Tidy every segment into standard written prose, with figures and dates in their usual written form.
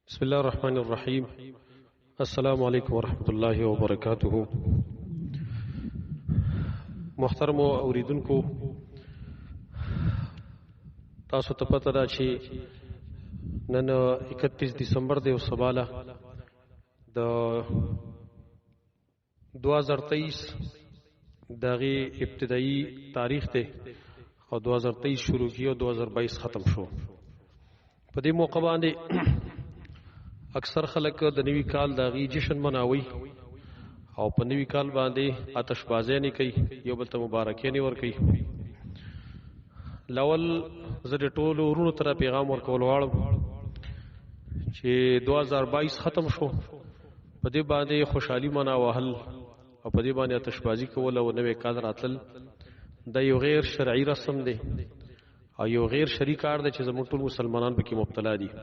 بسم الله الرحمن الرحیم. السلام علیکم ورحمۃ اللہ وبرکاتہ. محترم اوریدونکو، تاسو ته پته ده چې نن 31 دسمبر دی او سباله د 2023 دغه ابتدایي تاریخ ته او 2023 شروع کیو 2022 ختم شو. په دې موقع باندې اکثر خلک د نوی کال د غي جشن مناوي او په نوی کال باندې آتش بازی نه کوي، یو بل ته مبارکي نه ور کوي. لاول زه ټول ورونو ته پیغام ورکول غواړم چې 2022 ختم شو، په دې باندې خوشحالي مناوهل او په دې باندې آتش بازی کول او نوی کال راتل د یو غیر شرعي رسم دی او یو غیر شرعي کار دی چې زموږ ټول مسلمانان پکې مبتلا دي.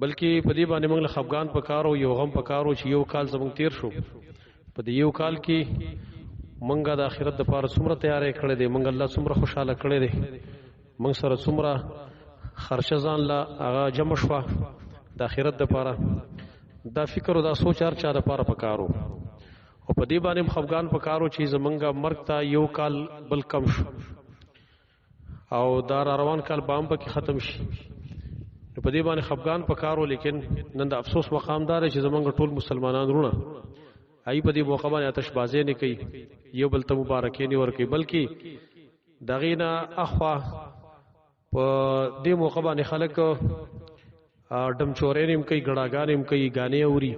بلکې په دې باندې موږ له خفګان پکارو، یو غم پکارو چې یو کال زموږ تیر شو. په دې یو کال کې موږ د آخرت لپاره څومره تیارې کړې دي، موږ الله څومره خوشاله کړې دي، موږ سره څومره خرچه ځان لا هغه جمع شوه د آخرت لپاره. دا فکر او دا سوچ هر چا لپاره پکارو او په دې باندې خفګان پکارو چې زمونږ مرګ ته یو کال بل کم شو او دا روان کال بام پکې ختم شي. په دې باندې خفګان پکارو، لیکن نن د افسوس مقام دار چې زمونږ ټول مسلمانان رونه ای په دې موقع باندې آتش بازی نه کوي، یو بل ته مبارکي نه ور کوي، بلکې دغه نه اخوا په دې موقع باندې خلک ډم چورې نیم کوي، ګړاګان نیم کوي، غانې اوري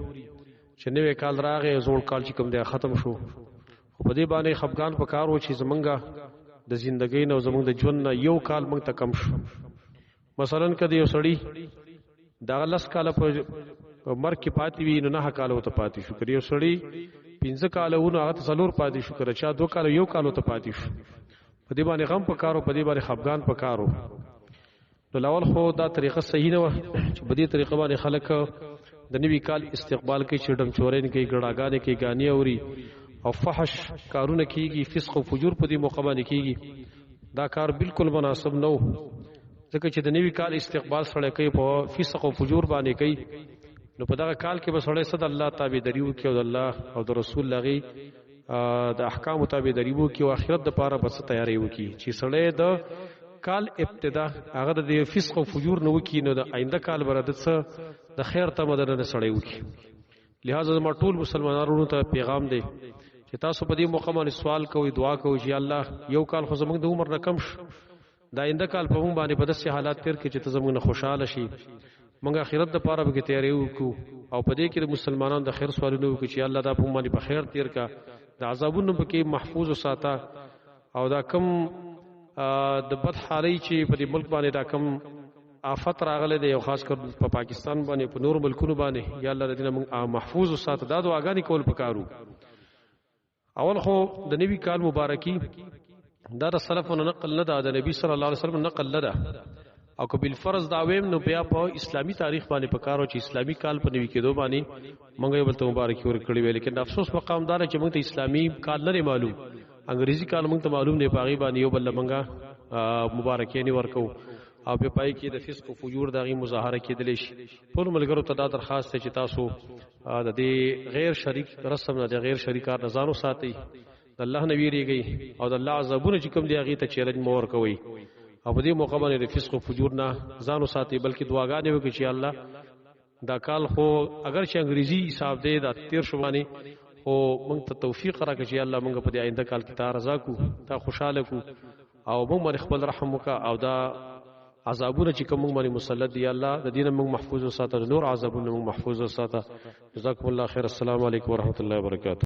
چې نوې کال راغی، زوړ کال چې کوم دی ختم شو. په دې باندې خفګان پکارو چې زمونږ د ژوندۍ نو زمونږ د ژوند یو کال موږ ته کم شو. مثلا کدی یو سړی دا لس کاله په مرګ کې پاتې وي نو 9 کاله ته پاتې شو، کدی یو سړی 15 کاله ونه هغه څلور پاتې شو، کړه چا 2 کاله یو کاله ته پاتې شو. په دې باندې غم پکارو، په دې باندې خفګان پکارو. نو لاول خو دا طریقه صحیح نه و چې په دې طریقه باندې خلک د نوی کال استقبال کوي، چې ډم چورین کوي، ګړاګانې کوي، غانې اوري او فحش کارونه کیږي، فسق او فجور په دې موقع باندې کیږي. دا کار بالکل مناسب نه و، ځکه چې د نوی کال استقبال سره کوي په فسق او فجور باندې کوي. نو په دغه کال کې به سره صد الله تابعداري وکړي او د الله او د رسول لغي د احکام تابعداري وکړي او آخرت لپاره بس تیاری وکړي چې سره د کال ابتدا هغه د فسق او فجور نه وکړي، نو د آینده کال برده څه د خیر تمدن نه سره وکړي. لہذا زما ټول مسلمانانو ته پیغام دی چې تاسو په دې موقع باندې سوال کوئ، دعا کوئ چې الله یو کال خو زموږ د عمر نه کم شي، دا آینده کال په مونږ باندې په داسې حالات تیر کې چې ته زموږ نه خوشاله شي، مونږ آخرت لپاره به تیاری وکړو او په دې کې د مسلمانانو د خیر سوالونه وکړو چې الله دا په مونږ باندې په خیر تیر کا، د عذابونو په کې محفوظ وساته او دا کم د بد حالي چې په دې ملک باندې دا کم آفت راغله دی او خاص کر په پاکستان باندې په نور ملکونو باندې یا الله دې موږ محفوظ وساته. دا دعاګانې کول پکارو. اول خو د نبی کال مبارکي دا د سلفونو نقل نه ده، د نبی صلی الله علیه وسلم نقل نه ده او که بالفرض دا ویم نو بیا په اسلامی تاریخ باندې پکارو چې اسلامی کال په نوی کېدو باندې موږ یو بل ته مبارکي ورکړي وي. لیکن افسوس مقام دار چې موږ ته اسلامی کال نه معلوم، انګریزي کال موږ ته معلوم نه، پاغي باندې یو بل موږ مبارکي نه ورکو او په پای کې د فسق او فجور دغه مظاهره کېدل شي. ټول ملګرو ته دا درخواست چې تاسو د دې غیر شریک رسم نه، د غیر شریک کار نه ځانو ساتئ، د الله نه ویریږي او د الله عذابونه چې کوم دی هغه ته چیلنج مور کوي او په دې موقع باندې د فسق او فجور نه ځانو ساتي، بلکې دعاګانې وکړي چې الله دا کال خو اگر چې انګریزي حساب دی دا 13 باندې خو موږ ته توفیق راکړي چې الله موږ په دې آینده کال کې تا رضا کو، تا خوشاله کو او موږ باندې خپل رحم وکړه او دا عذابونه چې کوم موږ باندې مسلط دی الله د دین موږ محفوظ وساته، نور عذابونه موږ محفوظ وساته. جزاکم الله خیر. السلام علیکم ورحمۃ اللہ وبرکاتہ.